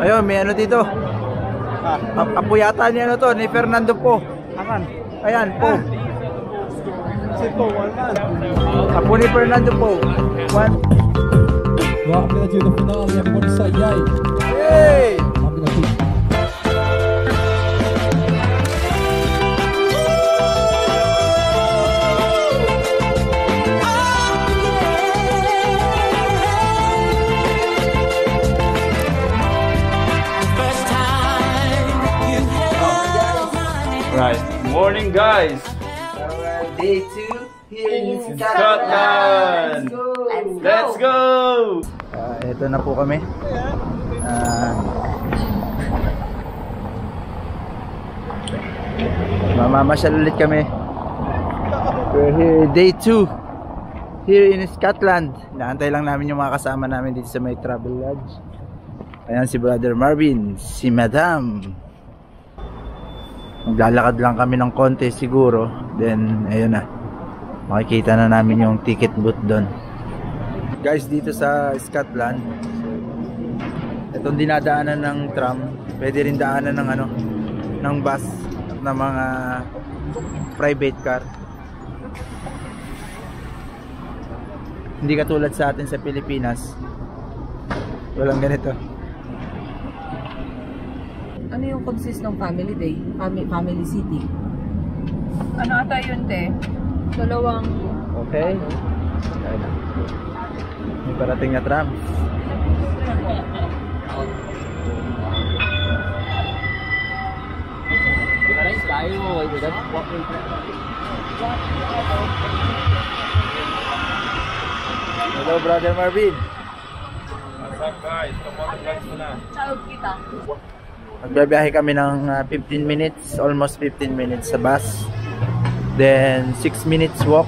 Ayun, may ano dito. Apo yata ni ano to, ni Fernando po. Akan? Ayan, po. Si Po, one. Apo ni Fernando po. One. Welcome to the finale, everyone say yay. Yay! I'm gonna keep. Right. Morning, guys. Day 2 here in Scotland. Let's go. Ito na po kami. Mamamasyal ulit kami. We're here, day 2 here in Scotland. Naantay lang namin yung mga kasama namin dito sa may travel lodge. Ayan si Brother Marvin, si Madam. Maglalakad lang kami ng konti siguro. Then ayun na, makikita na namin yung ticket booth doon. Guys, dito sa Scotland, itong dinadaanan ng tram, pwede rin daanan ng ano, ng bus at ng mga private car. Hindi katulad sa atin sa Pilipinas, walang ganito. Ano yung consist ng family day? Family city? Ano ata yun, te? Dalawang... Okay. May parating na tram. Hello, Brother Marvin. What's up, guys? Kamuha mo na. Child kita. Magbabiyahe kami ng 15 minutes, almost 15 minutes sa bus. Then 6 minutes walk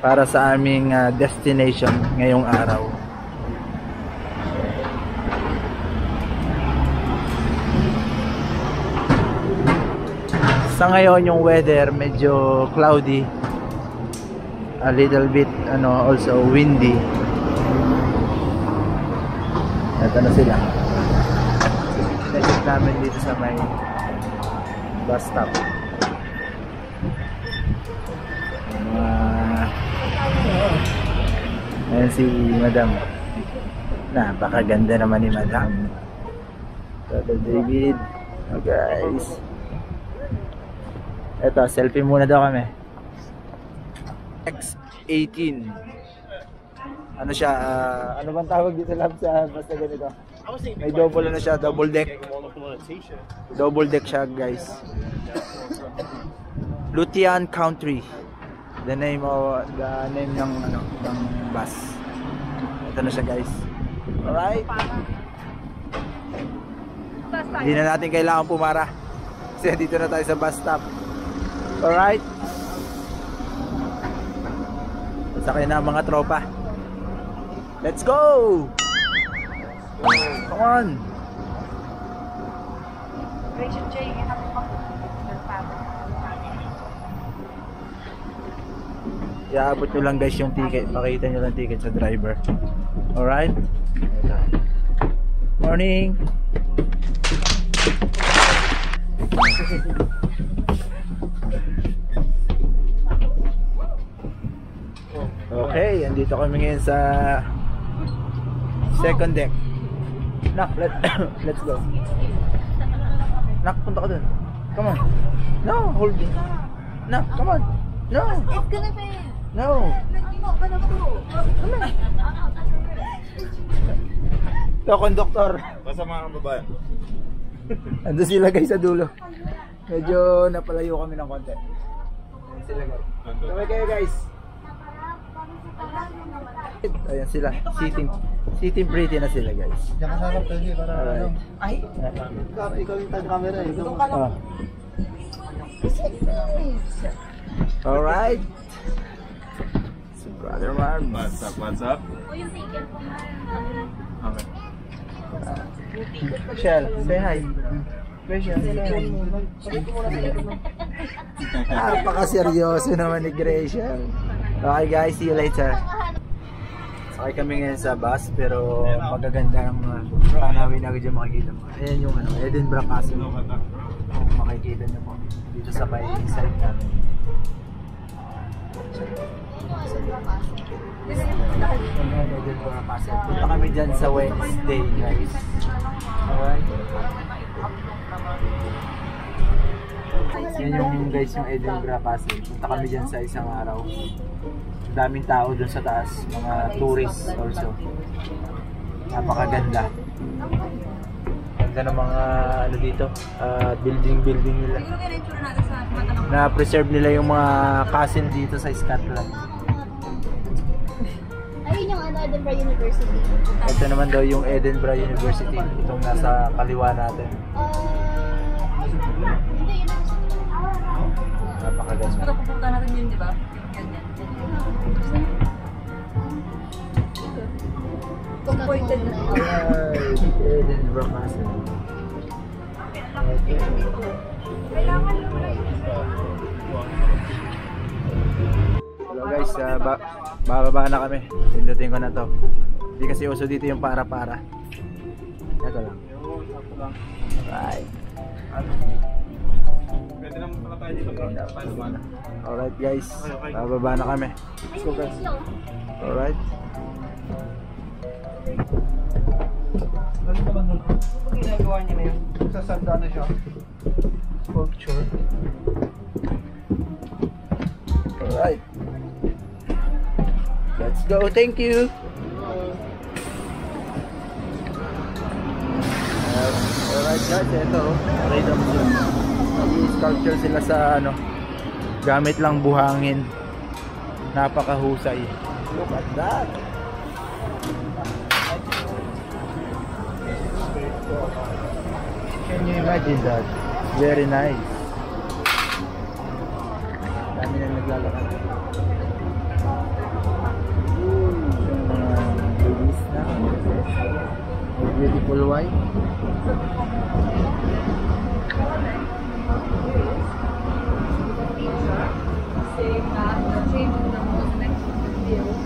para sa aming destination ngayong araw. Sa ngayon yung weather medyo cloudy, a little bit also windy. Ito na sila. Next namin dito sa may bus stop. Ayan si Madam. Napakaganda naman ni Madam. Brother David. Oh guys. Eto, selfie muna daw kami. X18. Ano siya, ano bang tawag dito lab sa basta ganito? May double na siya, double deck. Double deck siya, guys. Lothian Country. The name ng ng bus. Ito na siya, guys. Alright. Hindi na natin kailangan pumara. Kasi dito na tayo sa bus stop. Alright. Sakay na ang mga tropa. Let's go! Come on! Rachel J. Iaabot nyo lang guys yung ticket. Pakita nyo lang ticket sa driver. Alright? Morning! Okay, andito kami ngayon sa second deck. Nak, let's go. Nak, punta ka dun. Come on. No, hold it. Nak, come on. No. It's gonna be... No. Ito, conductor. Basta mga kababayan. Ando sila guys sa dulo. Medyo napalayo kami ng konti. Ayan sila guys. Kami kayo guys. Ayan sila. Sitting pretty na sila guys. Diyan ka sarap pwede para ano. Ay? Ikaw yung tag camera eh. Alright. So Brother Marv. What's up, what's up? Okay. Shell, say hi. Rachel, say hi. Napaka-seryoso naman ni Rachel. Okay guys, see you later. Sakay kami ngayon sa bus pero magaganda ang tanawin agad yung makikita mo. Ayan yung ano, Edinburgh Castle. Kung makikita nyo po. Dito sa may side namin. Ayan, Edinburgh Castle. Punta kami dyan sa Wednesday, guys. Alright. Yan yung guys, yung Edinburgh Castle. Punta kami dyan sa isang araw. Ang daming tao dun sa taas. Mga tourists also. Napakaganda. Ganda ng mga ano dito, building nila. Na-preserve nila yung mga castle dito sa Scotland. Ayun yung ano, Edinburgh University. Ito naman daw yung Edinburgh University. Itong nasa kaliwa natin. Napakaganda. Pero pupunta natin yun, di ba? Ganyan. Appointed na yun. Alright, Edinburgh Castle. Hello guys, bababa na kami. Pindutin ko na to. Hindi kasi uso dito yung para-para. Ito lang. Alright. Pwede naman pala tayo dito bro. Tayo naman. Alright guys, bababa na kami. Let's go guys. Alright. Ano ginagawa niya ngayon? Sasanda na siya. Sculpture. Alright. Let's go, thank you. Alright guys, ito. Nakita mo dyan. Nag-sculpture sila sa ano, gamit lang buhangin. Napakahusay. Look at that. Can you imagine that? Very nice. Dami na naglalakad. Babies na. Beautiful white.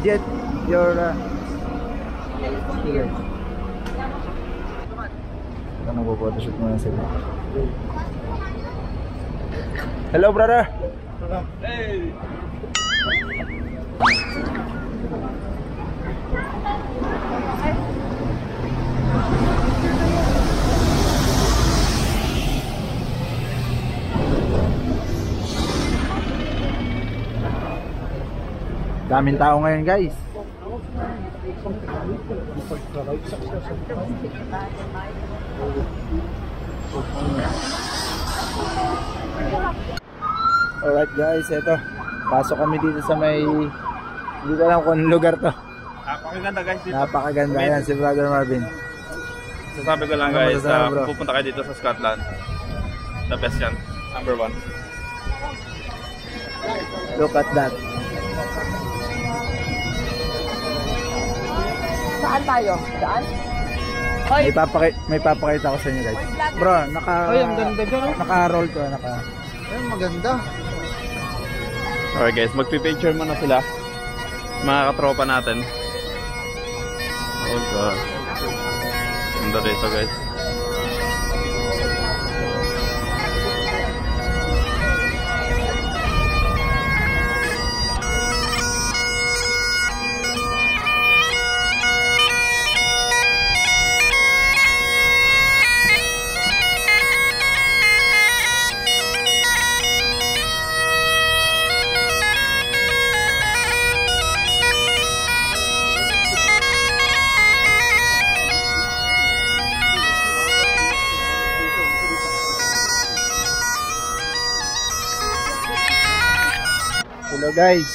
Jet, your here. Ito nagpo-photoshoot muna sila. Hello brother. Hey! Daming tao ngayon guys. Alright guys, eto. Pasok kami dito sa may, hindi ko alam kung anong lugar to. Napakaganda guys dito. Napakaganda yan si Brother Marvin. Sasabi ko lang Ano guys, masasabi, bro? pupunta kayo dito sa Scotland. The best yan. Number 1. Look at that. Saan tayo? Saan? May papakita ko sa inyo guys. Bro, naka-roll to, Ayun, maganda. Alright guys, magpipicture muna sila. Mga katropa natin. Oh god. Ganda dito guys. Hello guys,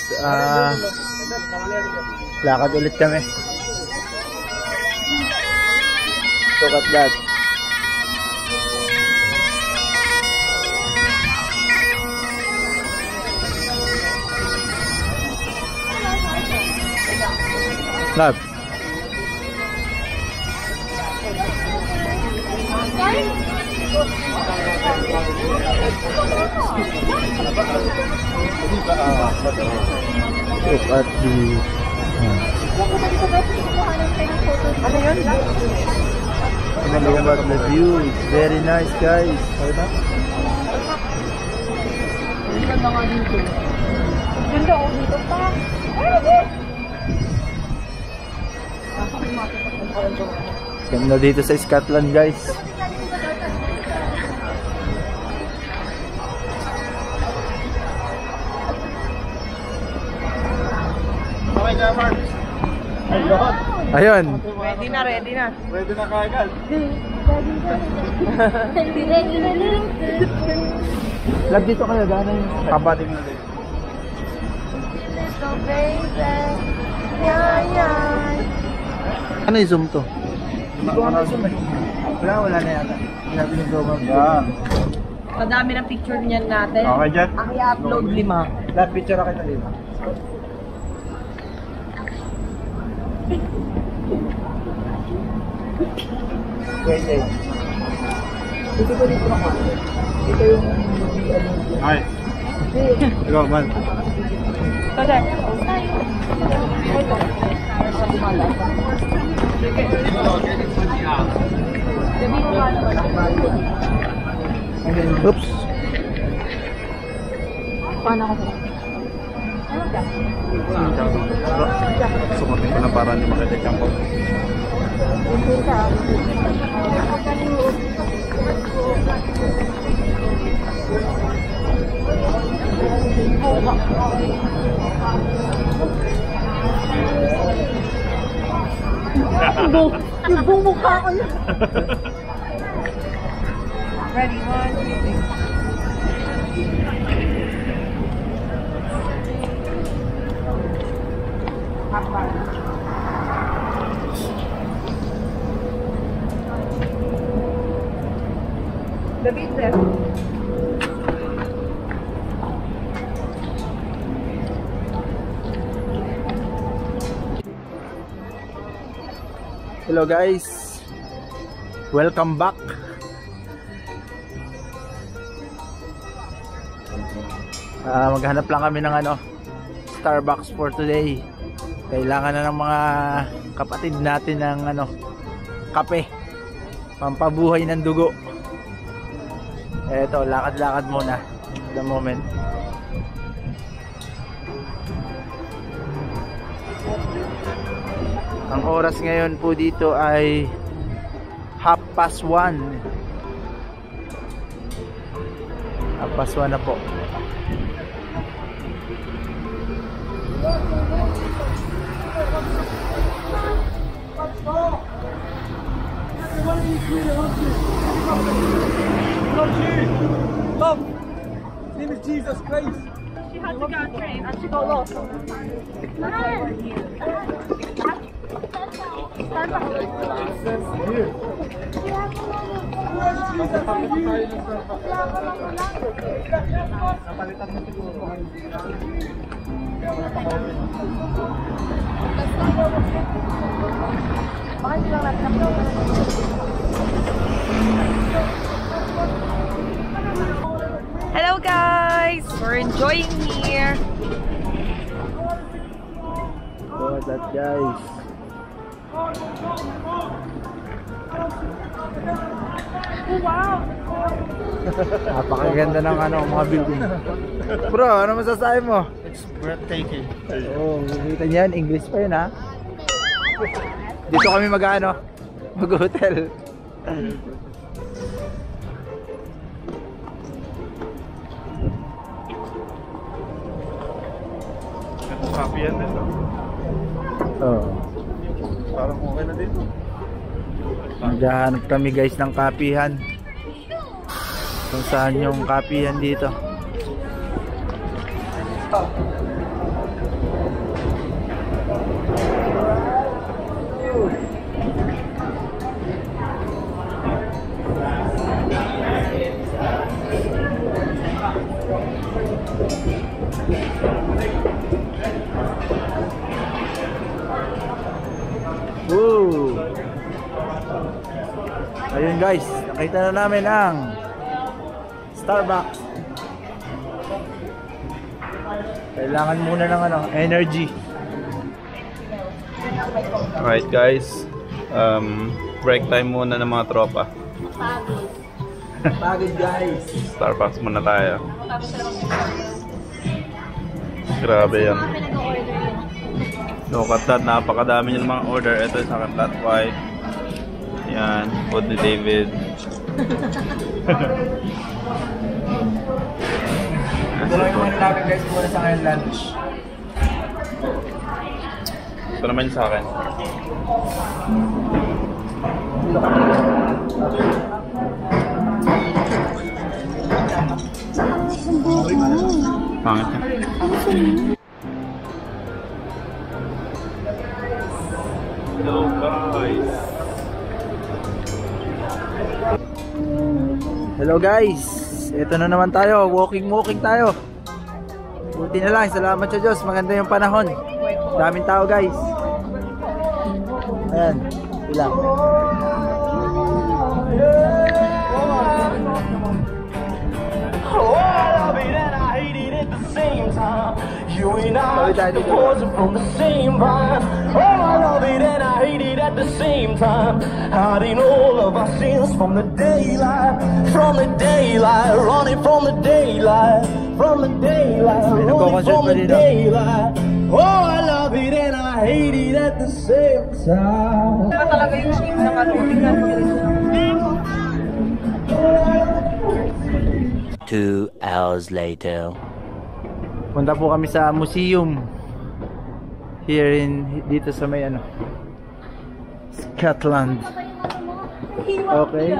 lakad ulit kami. Look at that. Love. Look at the... Ano yun? Look at the view. It's very nice, guys. Ganda nga dito. Ganda ako dito pa. Ganda dito sa Scotland, guys. Okay ka, Mark. Ayun. Ready na, ready na. Ready na kagad. Lag dito kayo, gana yung Kabating na din. ano yung zoom to? Wala na yata. Sinabi ni Zoom. Yan. Madami ng picture niyan natin. Okay, Jet. Ang i-upload 5. Lahat picture kita dito. Wait. Dito ko dito naman. Ito yung Ay. Ikaw, man. Kasi, oops. paano ako? Sumating ko na para hindi makita ko. Yung buong mukha ko yun. Ready, 1, 2, 3. The beat there. Hello guys. Welcome back. Maghanap lang kami ng Starbucks for today. Kailangan na ng mga kapatid natin ng kape. Pampabuhay ng dugo. Eto, lakad-lakad muna the moment. Ang oras ngayon po dito ay 1:30. 1:30 na po. Love! His name is Jesus Christ. She had to get trained and she got lost. Hello guys, we're enjoying here. So that guys. Wow! Napakaganda ng mga building. Bro, ano masasabi mo? It's breathtaking. Oh, makikita niyan, English pa yun ha. Dito kami mag-hotel. Happy yan din. Oh. Parang okay na dito. Maghahanap kami guys ng kapihan. Kung saan yung kapihan dito. Woo! Ayun guys, nakita na namin ang Starbucks. Kailangan muna ng energy. Alright guys, Break time muna ng mga tropa. Pagod. Pagod guys. Starbucks muna tayo. Grabe yan. Mga pinag-order yun. Look at that, napakadami yung mga order. Ito yung sa akin, flat white. Yan, food ni David. Ito lang yung ano namin guys muna sa ngayon lunch. Ito naman yung sa akin. Pangit niya. Hello guys. Hello guys. Ito na naman tayo. Walking tayo. Buti na lang. Salamat sa Diyos. Maganda yung panahon. Daming tao guys. Ayan. Ilang. You and I took the poison from the same vine. Oh, I love it and I hate it at the same time. Hiding all of our sins from the daylight, running from the daylight, running from the daylight. Oh, I love it and I hate it at the same time. Talaga yung shape ng ano, tingnan mo rin. 2 hours later. Punta po kami sa museum. Here dito sa may ano, Scotland. Okay.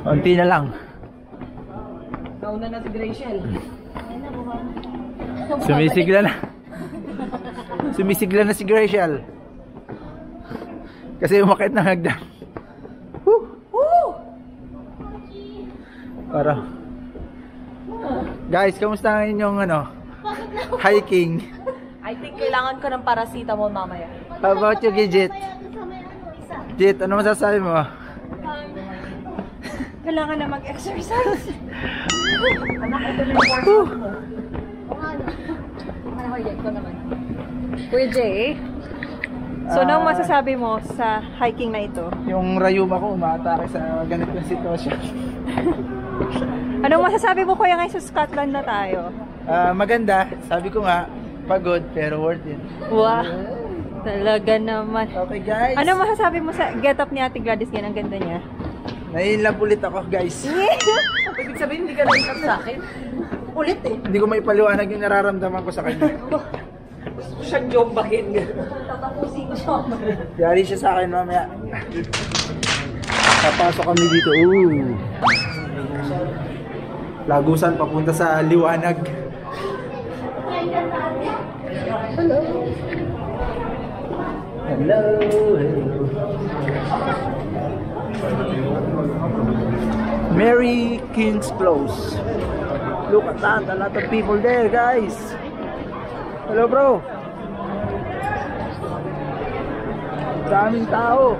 Unti na lang. Nauna na si Rachel. Sumisigla na. Sumisigla na si Rachel. Kasi umakit na hagdan. Para. Guys, kamusta ang inyong ano? Hiking? I think kailangan ko ng paracetamol mamaya. How about you, Gidget? Gidget, ano masasabi mo? Kailangan na mag-exercise. Anak, ito na yung workout mo. Ano ko naman? Kuya Jay, so anong masasabi mo sa hiking na ito? Yung rayuma ko umaatake sa ganitong sitwasyon. Anong masasabi mo kuya ngayon sa Scotland na tayo? Maganda, sabi ko nga, pagod pero worth it. Wow, talaga naman. Okay guys. Ano masasabi mo sa get-up ni Ate Gladys ngayon? Ang ganda niya. Nai-love ulit ako guys. Ibig sabihin hindi ka na-love sa akin? Ulit eh. Hindi ko maipaliwanag yung nararamdaman ko sa kanya. Siyang jombahin. Tatapusin ko siya. Yari siya sa akin mamaya. Papasok kami dito. Ooh. Lagusan papunta sa liwanag. Hello. Hello. Mary King's Close. Look at that, a lot of people there, guys. Hello, bro. Daming tao.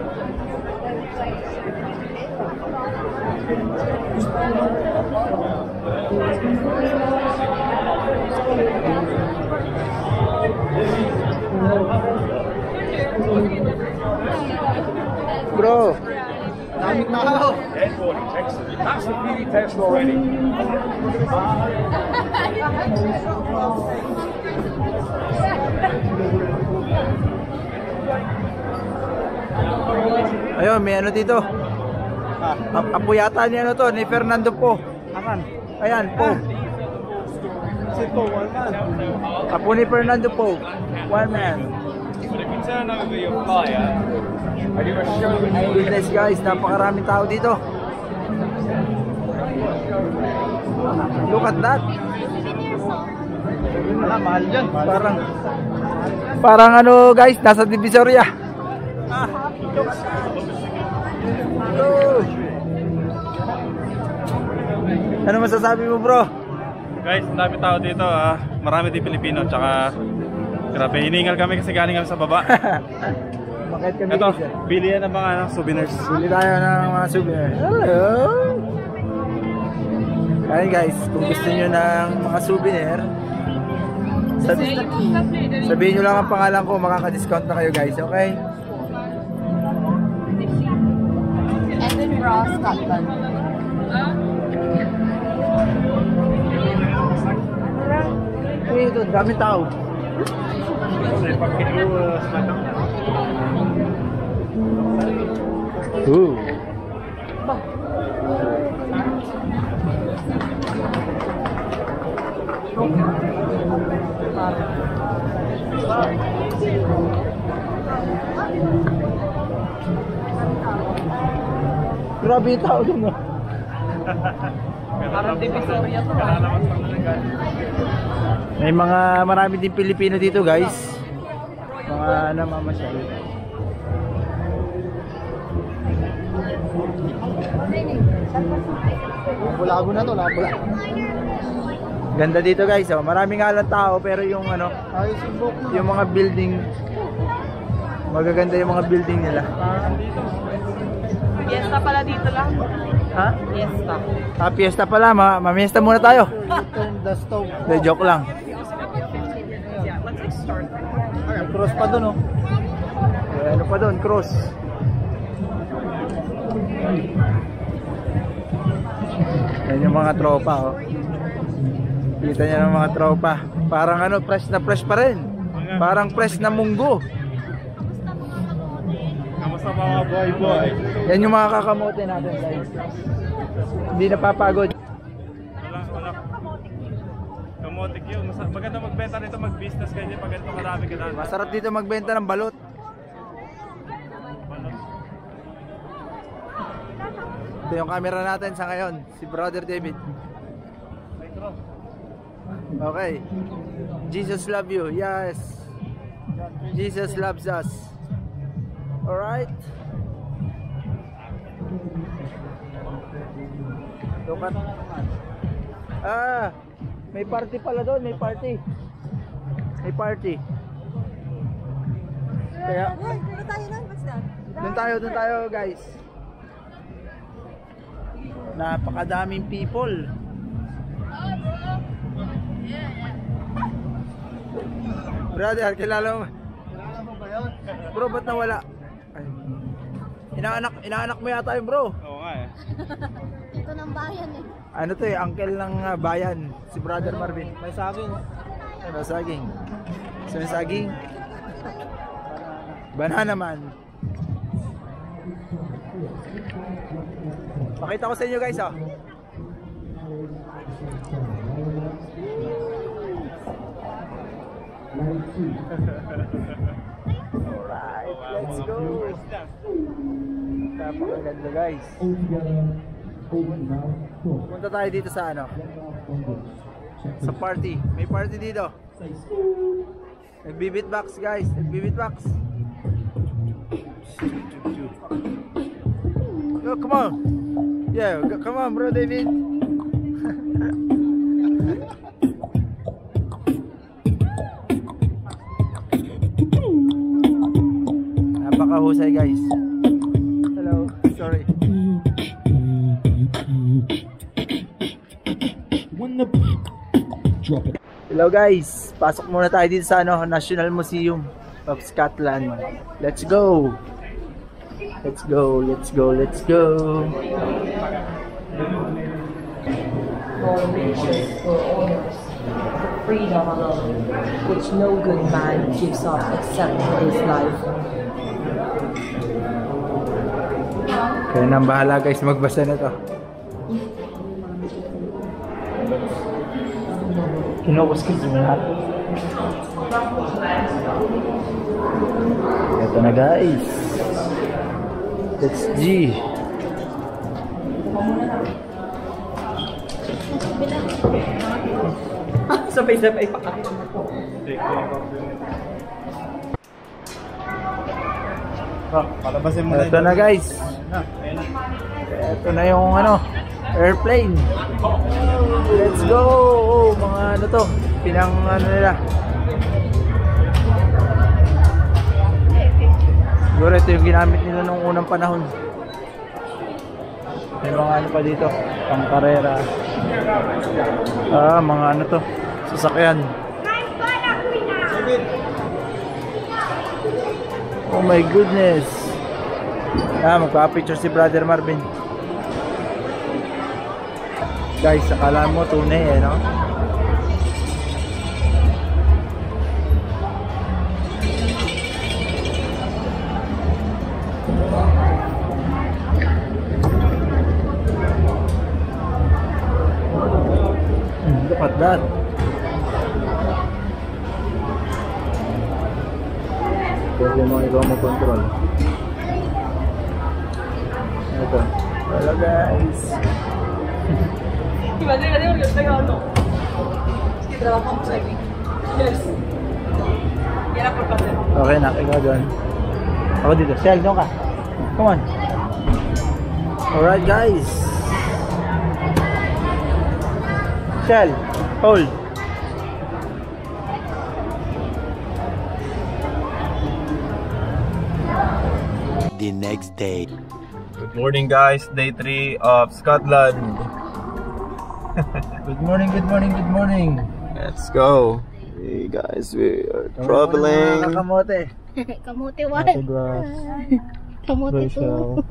Bro, daming tao. That's the beauty test already. Ayun, may ano dito. Apo yata ni ano to, ni Fernando Po. Ayan, Po. Si Po, one man. Apo ni Fernando Po. One man. But if you turn over your fire, I do a show with My goodness guys, napakaraming tao dito. Look at that. mahal dyan. Parang ano guys, nasa Divisoria. Ano masasabi mo bro? Guys, ang dami tao dito ah. Marami din Pilipino, tsaka grabe, hiningal kami kasi galing kami sa baba. Bakit kami Ito, isa? bili yan ng mga souvenirs. Bili tayo ng mga souvenir. Hello! Ayun guys, kung gusto nyo ng mga souvenir, Sabihin nyo lang ang pangalan ko, makaka-discount na kayo guys, okay? Edinburgh, Scotland. Uy, doon, dami tao. Ooh. Grabe yung tao doon. Parang divisoria to. May mga marami din Pilipino dito guys. Mga namamasyal. Bulago na to, labula. Ganda dito guys, oh. Maraming nga lang tao pero yung ano, yung mga building, magaganda yung mga building nila. Fiesta pala dito lang. Ha? Fiesta. Ah, fiesta pala, mamiesta muna tayo. De, joke lang. Yeah, let's like start. Ay, cross pa doon, oh. Ano pa doon, cross. Yan yung mga tropa, oh. Kita niya ng mga tropa. Parang ano, fresh na fresh pa rin. Parang fresh na munggo. Kamusta mga boy? Yan yung mga kakamote natin guys. Hindi napapagod. Wala. Kamotik yun. Maganda magbenta nito, mag-business kayo pag ganito marami ka daan. Masarap dito magbenta ng balot. Ito yung camera natin sa ngayon, si Brother David. Okay. Jesus love you. Yes. Jesus loves us. Alright. Tukat. Ah, may party pala doon, may party. May party. Kaya doon tayo guys. Napakadaming people. Brother, kilala mo ba yun? Bro, ba't nawala? Ay. Inaanak mo yata yung bro. Oo nga eh. Ito ng bayan eh. Ano to eh, uncle ng bayan, si Brother Marvin. May saging. May saging. So, may saging. Banana man. Pakita ko sa inyo guys, oh. Alright, let's go. Napakaganda guys. Punta tayo dito sa ano, sa party. May party dito. Nagbibitbox guys, nagbibitbox. Oh, come on. Yeah, come on bro David. Napakahusay guys. Hello, sorry. Hello guys, pasok muna tayo dito sa ano, National Museum of Scotland. Let's go. Let's go, let's go, let's go. For riches or honors, for freedom alone, which no good man gives up except for his life. Kaya nang bahala guys magbasa na to. Kinukuskis mo lahat. Ito na guys. That's G. Sabay-sabay pa kami. Palabasin mo Ito na guys. Ito na yung ano, airplane. Let's go. Oh, mga ano to, pinang ano nila. Siguro ito yung ginamit nila nung unang panahon. May mga ano pa dito, pang karera. Ah, mga ano to, sasakyan. Oh my goodness. Magpa-picture si Brother Marvin. Guys, akala mo tunay no? Look at that. Pwede mo ikaw mag-control. Ito. Hello guys. Okay na, ikaw doon. Ako dito. Shell, doon ka. Come on. Alright guys. Shell, hold. The next day. Good morning guys, day 3 of Scotland. Good morning, good morning, good morning. Let's go. Hey guys, we are traveling. Kamote. Kamote 1. Kamote grass. Kamote 2.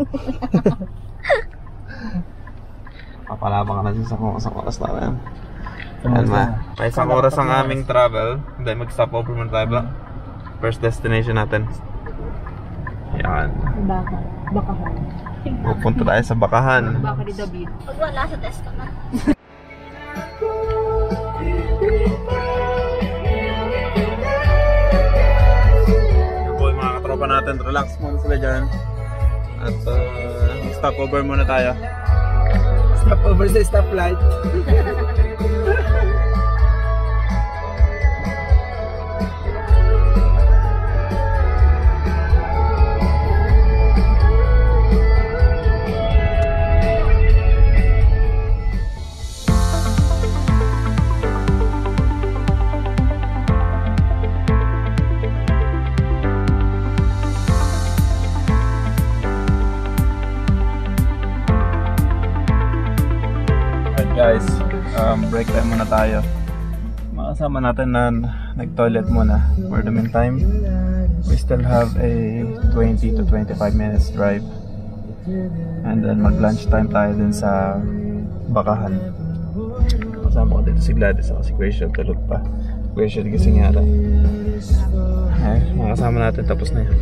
Papalabang ka na sa oras namin. Ayan ma. Pa isang oras ang aming travel. Hindi, mag-stop over muna tayo. First destination natin. Yan. Bakahan. Pupunta tayo sa Bakahan. Baka ni David. Pag wala sa test ka na. Yung po yung mga katropa natin. Relax muna sila dyan. At stop over muna tayo. Stop over sa stoplight. Guys, break time muna tayo. Makasama natin na nag-toilet muna. For the meantime, we still have a 20 to 25 minutes drive. And then mag-lunch time tayo din sa Bakahan. Kasama ko dito si Gladys at si Gracia, tulog pa. Gracia gising yata. Makasama natin, tapos na yan.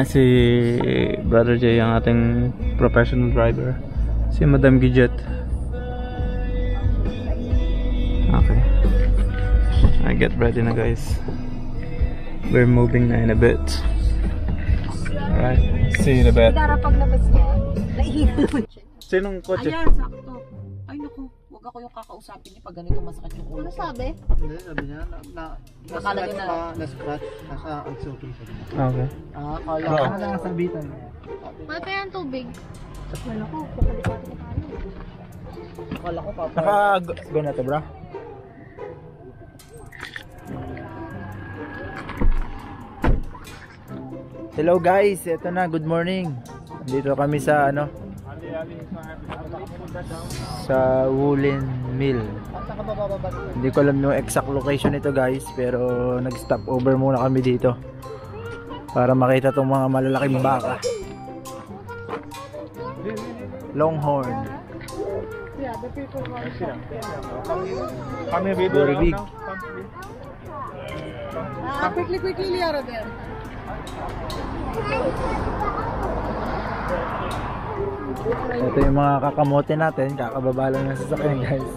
Si Brother Jay ang ating professional driver. Si Madam Gidget. Okay. I get ready na guys. We're moving na in a bit. Alright. See you in a bit. Dara pag labas niya, naihigal mo siya. Sinong kotse? Ayan, sakto. Ay naku, huwag ako yung kakausapin niya pag ganito masakit yung ulo. Ano sabi? Hindi, sabi niya Nakalagay na. na-scratch, nasa agsoking siya. Okay. Akala Bro. ko. Ano lang sabitan? May pa yan tubig. Wala ko, kapalipatan na tayo. Akala ko papa. Naka-go na to bro? Hello guys, eto na, good morning. Dito kami sa sa Woolen Mill. Hindi ko alam yung exact location nito guys, pero nag-stop over muna kami dito para makita tong mga malalaking baka. Longhorn. Very big. Quickly, Liara there. Ito yung mga kakamote natin, kakababa lang ng sasakyan guys.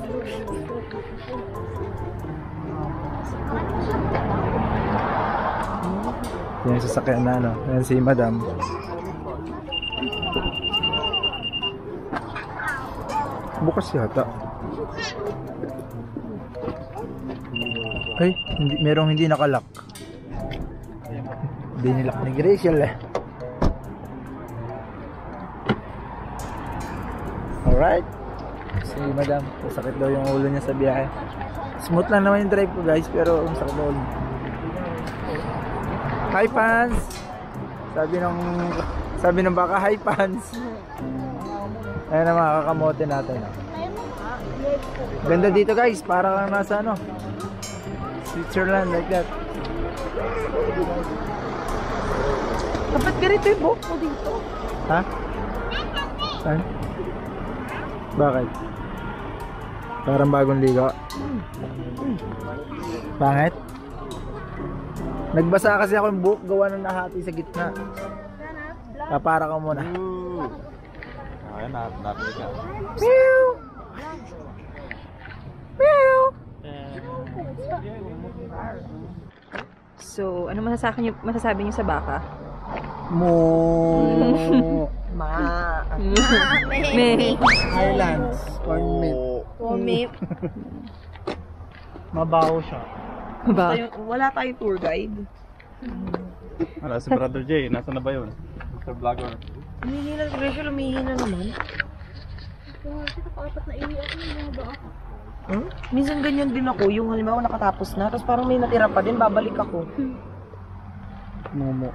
Ito yung sasakyan na yan si Madam. Bukas yata. Ay, merong hindi nakalock. Hindi nilak ni Graciel Alright. Si Madam, sakit daw yung ulo niya sa biyahe. Smooth lang naman yung drive ko guys, pero ang sakit daw ulo. Hi Pants! Sabi ng baka, hi Pants! Ayan ang mga kakamote natin. Ganda dito guys, para lang nasa Switzerland, like that. Dapat ganito yung buhok mo dito. Ha? Saan? Bakit? Parang bagong ligo. Bakit? Nagbasa kasi ako yung buhok, gawa ng nahati sa gitna. Para ka muna. Ayan, natin ka. Meow! Meow! So, ano masasabi niyo sa baka? Mo. Ma. Me. Highlands. Corn meat. Mabaho siya. Ba? Wala tayong tour guide. Wala si Brother Jay, nasa na ba yun? Mr. Vlogger. Humihingi na, Rachel, humihingi na naman. Minsan ganyan din ako, yung halimbawa nakatapos na, tapos parang may natira pa din, babalik ako. Momo.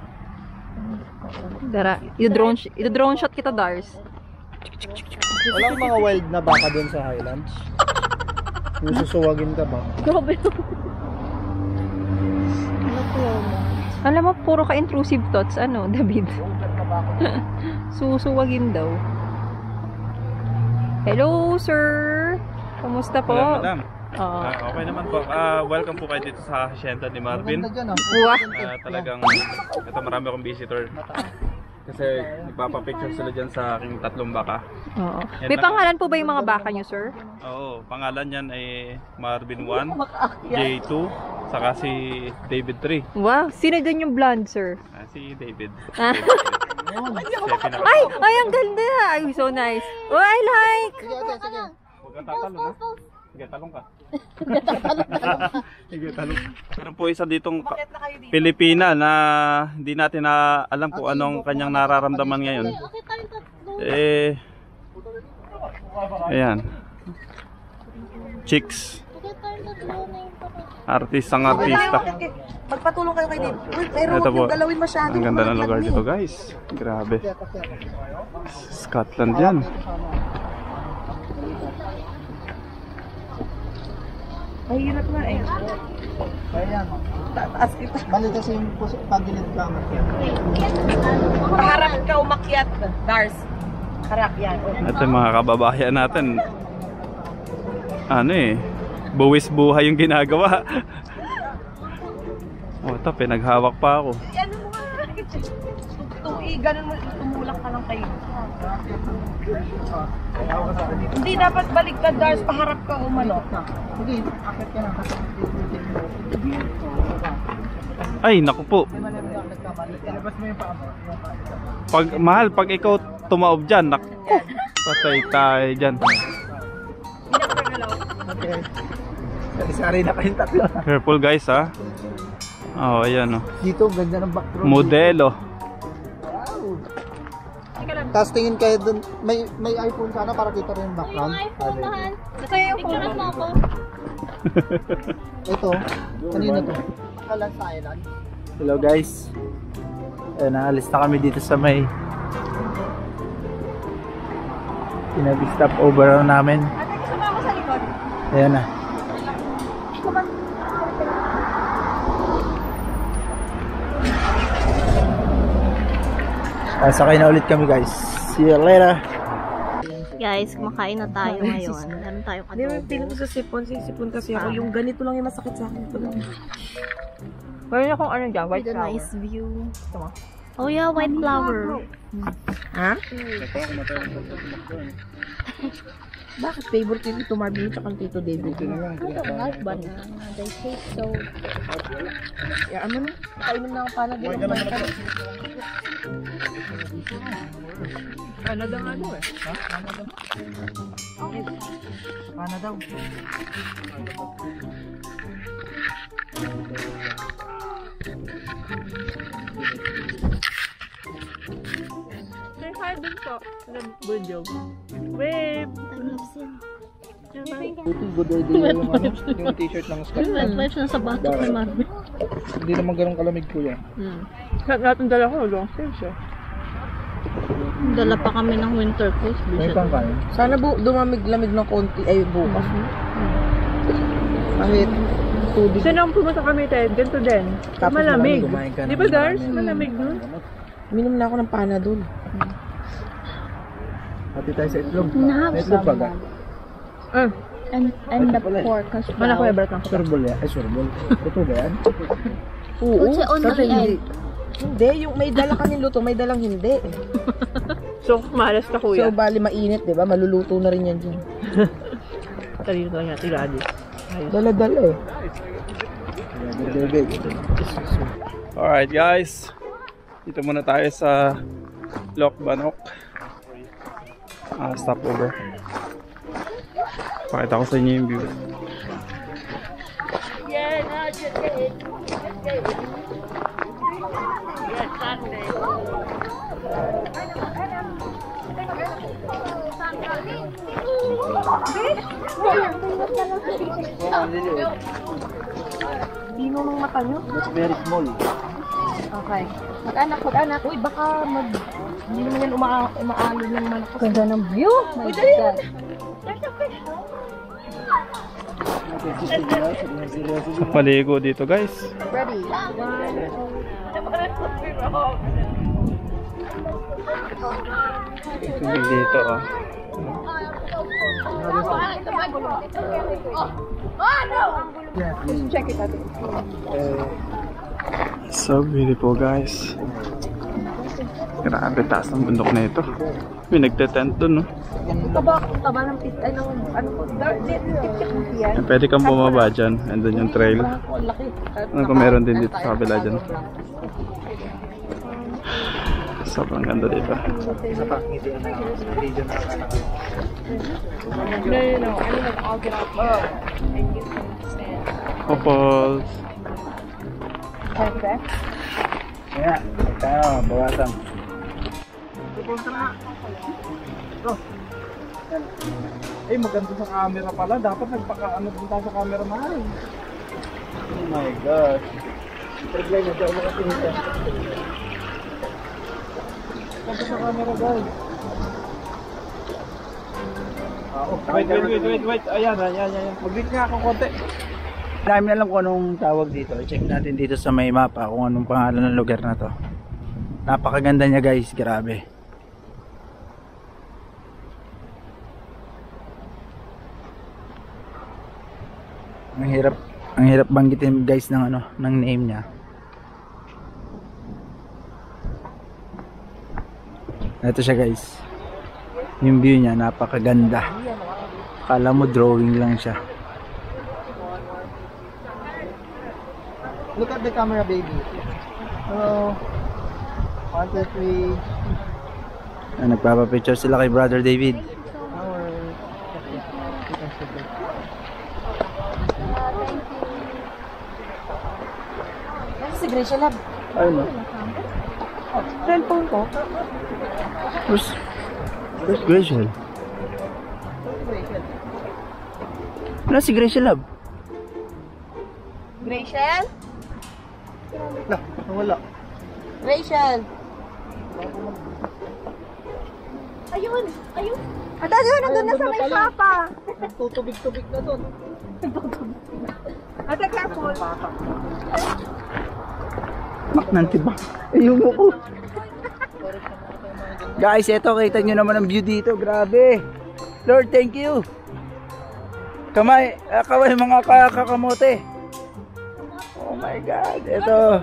Dara, i-drone shot kita, Dars. Walang mga wild na baka doon sa Highlands. Yung susuwagin ka ba? Grabe. Alam mo, puro ka intrusive thoughts, ano, David? Susuwagin daw. Hello, sir! Kamusta po? Hello, madam. Oo. Okay naman po. Welcome po kayo dito sa hacienda ni Marvin. Wah! Talagang, ito marami akong visitor. Kasi nagpapapicture sila dyan sa aking 3 baka. Oo. Yan May lang. pangalan po ba yung mga baka nyo, sir? Oo, pangalan yan ay Marvin 1, J2, saka si David 3. Wow! Sino dun yung blonde, sir? Si David. Ah. Ay! Ay, ang ganda! Ay, so nice. Oh, I like! Huwag kang tatalon, ha? Sige, talong ka. Sige, talong. Meron po isa ditong Pilipina na hindi natin na alam kung anong kanyang nararamdaman ngayon. Ayan. Chicks. Artista. Magpatulong kayo kay Dave. Uy, pero Ito huwag po. yung galawin masyado. Ang ganda ng lugar dito, guys. Grabe. Scotland yan. Ay, hirap nga eh. Ayan. Taas kita. Bali kasi yung pagilid ka umakyat. Paharap ka umakyat, Dars. Harap yan. Ito yung mga kababayan natin. Ano buwis buhay yung ginagawa. Ito, pinaghawak pa ako. Ano mo nga? Ganun mo, tumulak ka lang kayo. Hindi dapat baliktad, Dars. Paharap ka umano. Sige, akit ka na. Ay, naku po. Pag ikaw tumaob dyan, naku, patay tayo dyan. Okay. Sari na kayong 3. Careful, guys, ha. Oh, ayan, oh. Dito, ganda ng background. Modelo. Tapos tingin kayo dun, may iPhone sana para kita rin yung background. Yung iPhone nahan. Ito yung Picture mo ako. Ito, kanina to. Hello guys. Naalis na kami dito sa may pinag-stop over namin. Ate, gusto mo ako sa likod? Ayan na. Sakay na ulit kami guys. See you later. Guys, kumakain na tayo ngayon. Meron tayong Hindi mo adobo. piling ko sa sipon kasi ako. Yung ganito lang yung masakit sa akin. Ito lang. Meron akong ano dyan, white With a flower. nice view. Oh yeah, white flower. Ha? Bakit favorite ko Tito Marvin at Tito David? I don't like banana. They taste so... Ya, ano na? Kainom na ako para din. Canada nga daw eh. Paano daw? Say hi dun po. Video. Wave! I love him. Good idea yung t-shirt ng Scott. Wet wipes na sa bato kay Marvin. Hindi naman ganun kalamig kuya. Lahat natin dala ko, long sleeves eh. Dala pa kami ng winter coat. May pangkain. Sana dumamig-lamig ng konti ay bukas. Kahit tubig. Kasi nang pumunta kami tayo, ganito din. Tapos Malamig. kumain ka Di ng ba, Dars? maraming- Malamig nun. Minom na ako ng Panadol. Hati tayo sa itlog. Nahap May itlog baga. And the pork as well. Wala ko yung lang. Surbol yan. Ay, surbol. Ito ba yan? Oo. What's the only Kasi hindi. Hindi, yung may dala kami luto, may dalang hindi. So, malas ka So, kuya. bali mainit, di ba? Maluluto na rin yan dyan. Talino lang natin, Gladys. Dala-dala eh. Alright guys, dito muna tayo sa Loc Banok. Stopover. Pakita ko sa inyo yung view. Dino ng mata nyo? That's very small. Okay. Mag-anak. Uy, baka hindi naman yan umaalon ng manok. Ganda ng view. My God. Maligo dito guys. Ready? Tubig dito oh. Check it out. So beautiful guys. Grabe taas ng bundok na ito. May nagte-tent dun no. Taba ng pit. Ay, ng ano po? Tip-tip mo yan. Pwede kang bumaba dyan. Andun yung trail. Ano kung meron din dito sa kabila dyan. Sobrang ganda dito. Sa pakingiti na region na No. I'll get off here. And you can stand. Couples. Okay. Kaya, tayo, bawasan. Ay maganda sa camera pala. Dapat nagpaka-ano din tayo sa camera mahal. Oh my gosh. Problema na dyan makatinita. Maganda sa camera guys. Wait. Ayan. Mag-wait nga ako konti. Dami alam kung anong tawag dito. I-check natin dito sa may mapa kung anong pangalan ng lugar na to. Napakaganda niya guys, grabe. Ang hirap banggitin guys ng ano, ng name niya. Ito siya guys. Yung view niya napakaganda. Kala mo drawing lang siya. Look at the camera, baby. Hello. 1, 2, 3. Nagpapapicture sila kay Brother David. Si Gracia Lab. Ayun o. Cellphone ko. Where's Gracial? Wala si Gracial Lab. Rachel? Wala. Rachel! Ayun! Ata doon, nandun na sa may papa! Tutubig-tubig na doon. Ate, careful! Nanti ba? Ayun ko. Guys, eto kita nyo naman ang view dito. Grabe. Lord, thank you. Kamay mga kakamote. Oh my God. Eto.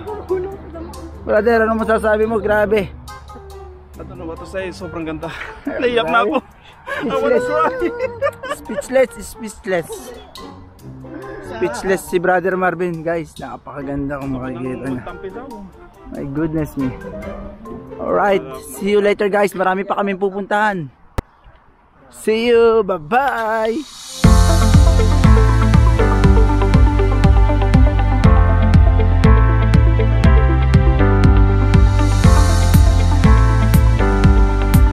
Brother, ano masasabi mo? Grabe. At ano ba ito sa'yo? Sobrang ganda. Naiyak na ako. Speechless si Brother Marvin, guys. Napakaganda kung makikita niya. My goodness me. Alright, see you later guys. Marami pa kaming pupuntahan. See you, bye bye.